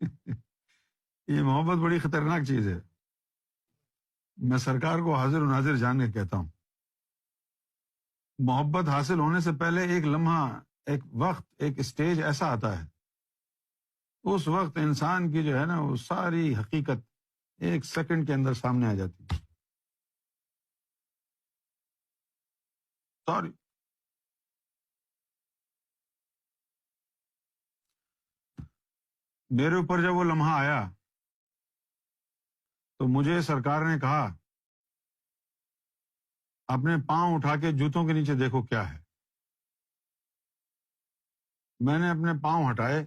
یہ محبت بڑی خطرناک چیز ہے. میں سرکار کو حاضر و ناظر جان کے کہتا ہوں، محبت حاصل ہونے سے پہلے ایک لمحہ، ایک وقت، ایک اسٹیج ایسا آتا ہے، اس وقت انسان کی جو ہے نا وہ ساری حقیقت ایک سیکنڈ کے اندر سامنے آ جاتی ہے. سوری. میرے اوپر جب وہ لمحہ آیا تو مجھے سرکار نے کہا اپنے پاؤں اٹھا کے جوتوں کے نیچے دیکھو کیا ہے. میں نے اپنے پاؤں ہٹائے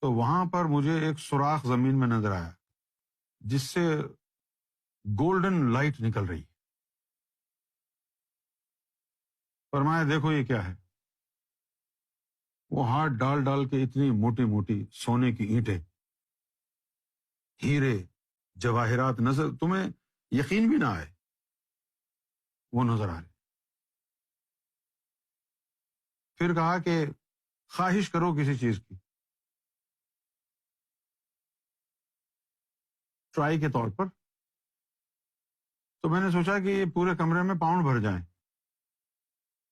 تو وہاں پر مجھے ایک سوراخ زمین میں نظر آیا جس سے گولڈن لائٹ نکل رہی. فرمایا دیکھو یہ کیا ہے. وہ ہاتھ ڈال ڈال کے اتنی موٹی موٹی سونے کی اینٹیں، ہیرے، جواہرات نظر، تمہیں یقین بھی نہ آئے وہ نظر آ رہے. پھر کہا کہ خواہش کرو کسی چیز کی، ٹرائی کے طور پر. تو میں نے سوچا کہ یہ پورے کمرے میں پاؤنڈ بھر جائیں،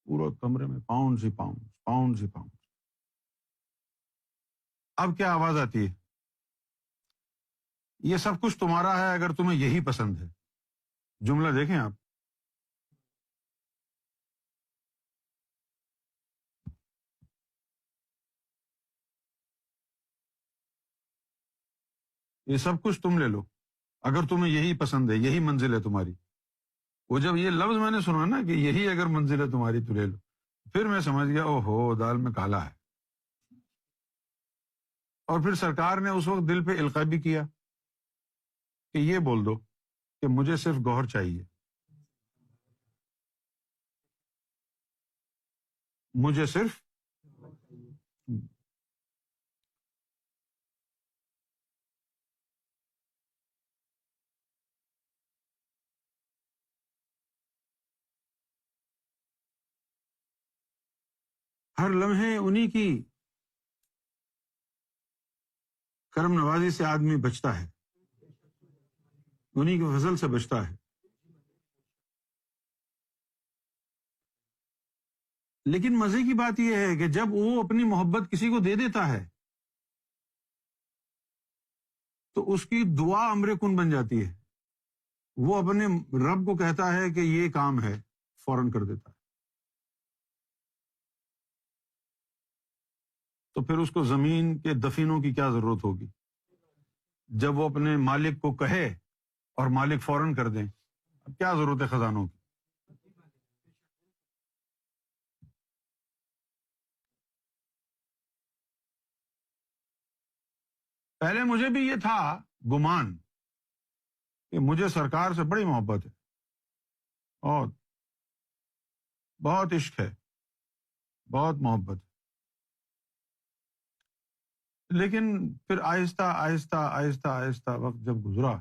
پورے کمرے میں پاؤنڈ ہی پاؤنڈ، پاؤنڈ ہی پاؤنڈ. اب کیا آواز آتی ہے؟ یہ سب کچھ تمہارا ہے اگر تمہیں یہی پسند ہے. جملہ دیکھیں آپ. یہ سب کچھ تم لے لو اگر تمہیں یہی پسند ہے، یہی منزل ہے تمہاری. وہ جب یہ لفظ میں نے سنا نا کہ یہی اگر منزل ہے تمہاری تو لے لو، پھر میں سمجھ گیا او ہو دال میں کالا ہے. اور پھر سرکار نے اس وقت دل پہ القاء بھی کیا کہ یہ بول دو کہ مجھے صرف گوہر چاہیے، مجھے صرف. ہر لمحے انہی کی کرم نوازی سے آدمی بچتا ہے، انہی کے فضل سے بچتا ہے. لیکن مزے کی بات یہ ہے کہ جب وہ اپنی محبت کسی کو دے دیتا ہے تو اس کی دعا امر کن بن جاتی ہے. وہ اپنے رب کو کہتا ہے کہ یہ کام ہے، فوراً کر دیتا ہے. تو پھر اس کو زمین کے دفینوں کی کیا ضرورت ہوگی جب وہ اپنے مالک کو کہے اور مالک فوراً کر دیں. اب کیا ضرورت ہے خزانوں کی. پہلے مجھے بھی یہ تھا گمان کہ مجھے سرکار سے بڑی محبت ہے، اور بہت عشق ہے، بہت محبت ہے. لیکن پھر آہستہ آہستہ آہستہ آہستہ وقت جب گزرا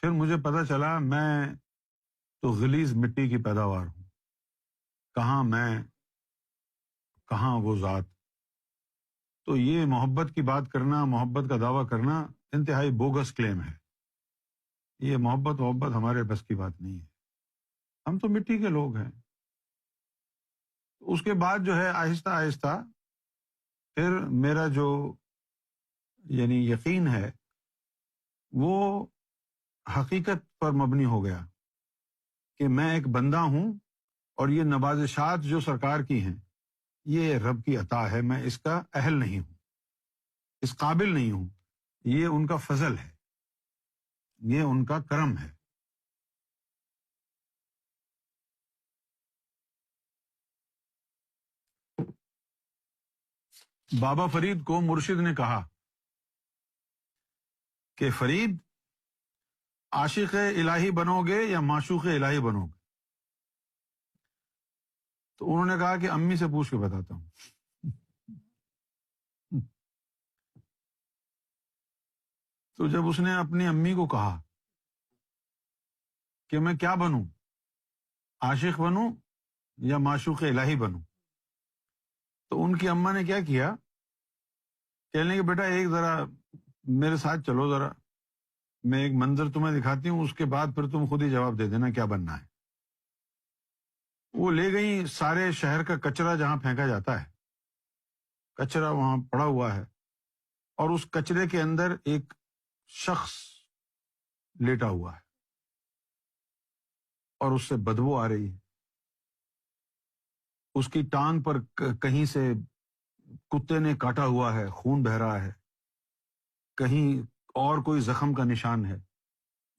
پھر مجھے پتہ چلا میں تو غلیظ مٹی کی پیداوار ہوں. کہاں میں، کہاں وہ ذات. تو یہ محبت کی بات کرنا، محبت کا دعویٰ کرنا انتہائی بوگس کلیم ہے. یہ محبت ہمارے بس کی بات نہیں ہے، ہم تو مٹی کے لوگ ہیں. اس کے بعد جو ہے آہستہ آہستہ پھر میرا جو یعنی یقین ہے وہ حقیقت پر مبنی ہو گیا کہ میں ایک بندہ ہوں اور یہ نوازشات جو سرکار کی ہیں یہ رب کی عطا ہے، میں اس کا اہل نہیں ہوں، اس قابل نہیں ہوں. یہ ان کا فضل ہے، یہ ان کا کرم ہے. بابا فرید کو مرشد نے کہا کہ فرید عاشق الہی بنو گے یا معشوق الہی بنو گے؟ تو انہوں نے کہا کہ امی سے پوچھ کے بتاتا ہوں. تو جب اس نے اپنی امی کو کہا کہ میں کیا بنوں، عاشق بنوں یا معشوق الہی بنوں، تو ان کی اماں نے کیا کیا کہنے لگے بیٹا ایک ذرا میرے ساتھ چلو ذرا، میں ایک منظر تمہیں دکھاتی ہوں، اس کے بعد پھر تم خود ہی جواب دے دینا کیا بننا ہے۔ وہ لے گئی سارے شہر کا کچرا جہاں پھینکا جاتا ہے، کچرا وہاں پڑا ہوا ہے، اور اس کچرے کے اندر ایک شخص لیٹا ہوا ہے اور اس سے بدبو آ رہی ہے، اس کی ٹانگ پر کہیں سے کتے نے کاٹا ہوا ہے، خون بہہ رہا ہے، کہیں اور کوئی زخم کا نشان ہے،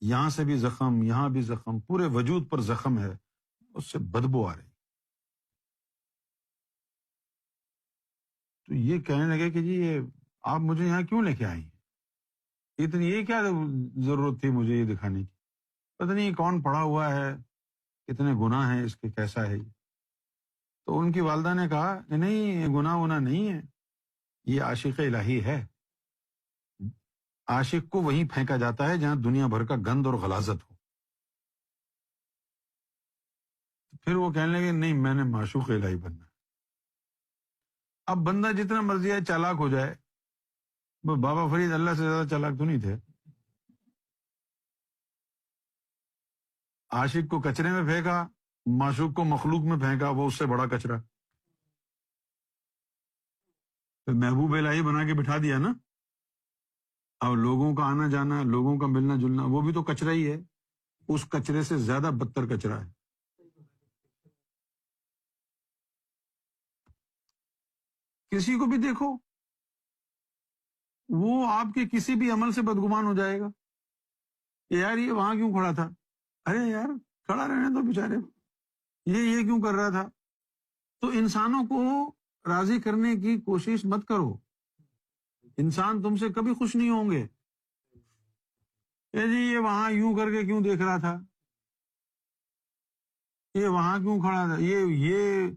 یہاں سے بھی زخم، یہاں بھی زخم، پورے وجود پر زخم ہے، اس سے بدبو آ رہی۔ تو یہ کہنے لگے کہ جی یہ آپ مجھے یہاں کیوں لے کے آئی ہیں؟ اتنی یہ کیا ضرورت تھی مجھے یہ دکھانے کی؟ پتہ نہیں کون پڑا ہوا ہے، کتنے گناہ ہیں اس کے، کیسا ہے یہ۔ تو ان کی والدہ نے کہا کہ نہیں، یہ گناہ ونا نہیں ہے، یہ عاشق الہی ہے۔ عاشق کو وہیں پھینکا جاتا ہے جہاں دنیا بھر کا گند اور غلاظت ہو۔ پھر وہ کہنے لگے نہیں، میں نے معشوق الہی بننا ہے۔ اب بندہ جتنا مرضی ہے چالاک ہو جائے، وہ بابا فرید اللہ سے زیادہ چالاک تو نہیں تھے۔ عاشق کو کچرے میں پھینکا، معشوق کو مخلوق میں پھینکا، وہ اس سے بڑا کچرا۔ پھر محبوب الہی بنا کے بٹھا دیا نا۔ اب لوگوں کا آنا جانا، لوگوں کا ملنا جلنا، وہ بھی تو کچرا ہی ہے، اس کچرے سے زیادہ بدتر کچرا ہے۔ کسی کو بھی دیکھو، وہ آپ کے کسی بھی عمل سے بدگمان ہو جائے گا کہ یار یہ وہاں کیوں کھڑا تھا، ارے یار کھڑا رہنے تو بیچارے، یہ کیوں کر رہا تھا۔ تو انسانوں کو راضی کرنے کی کوشش مت کرو، انسان تم سے کبھی خوش نہیں ہوں گے کہ جی یہ وہاں یوں کر کے کیوں دیکھ رہا تھا، یہ وہاں کیوں کھڑا تھا، یہ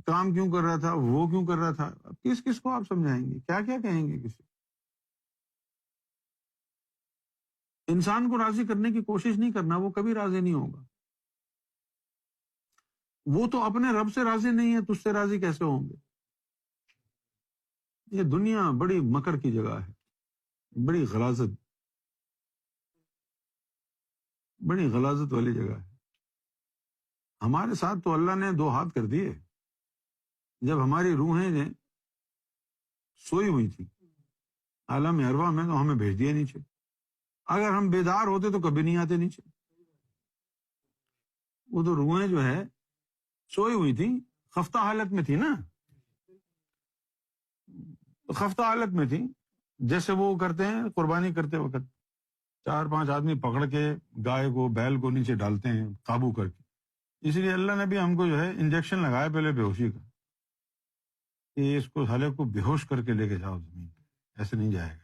کام کیوں کر رہا تھا، وہ کیوں کر رہا تھا۔ اب کس کس کو آپ سمجھائیں گے، کیا کیا کہیں گے کسی۔ انسان کو راضی کرنے کی کوشش نہیں کرنا، وہ کبھی راضی نہیں ہوگا۔ وہ تو اپنے رب سے راضی نہیں ہے، تجھ سے راضی کیسے ہوں گے۔ یہ دنیا بڑی مکر کی جگہ ہے، بڑی غلاظت والی جگہ ہے۔ ہمارے ساتھ تو اللہ نے دو ہاتھ کر دیے، جب ہماری روحیں سوئی ہوئی تھی عالم ارواح میں تو ہمیں بھیج دیا نیچے، اگر ہم بیدار ہوتے تو کبھی نہیں آتے نیچے۔ وہ تو روحیں جو ہے سوئی ہوئی تھی، خفتہ حالت میں تھی نا، خفتہ حالت میں تھی، جیسے وہ کرتے ہیں قربانی کرتے وقت 4-5 آدمی پکڑ کے گائے کو بیل کو نیچے ڈالتے ہیں قابو کر کے۔ اس لیے اللہ نے بھی ہم کو جو ہے انجیکشن لگایا پہلے بے ہوشی کا، کہ اس کو سالے کو بے ہوش کر کے لے کے جاؤ زمین پہ، ایسے نہیں جائے گا۔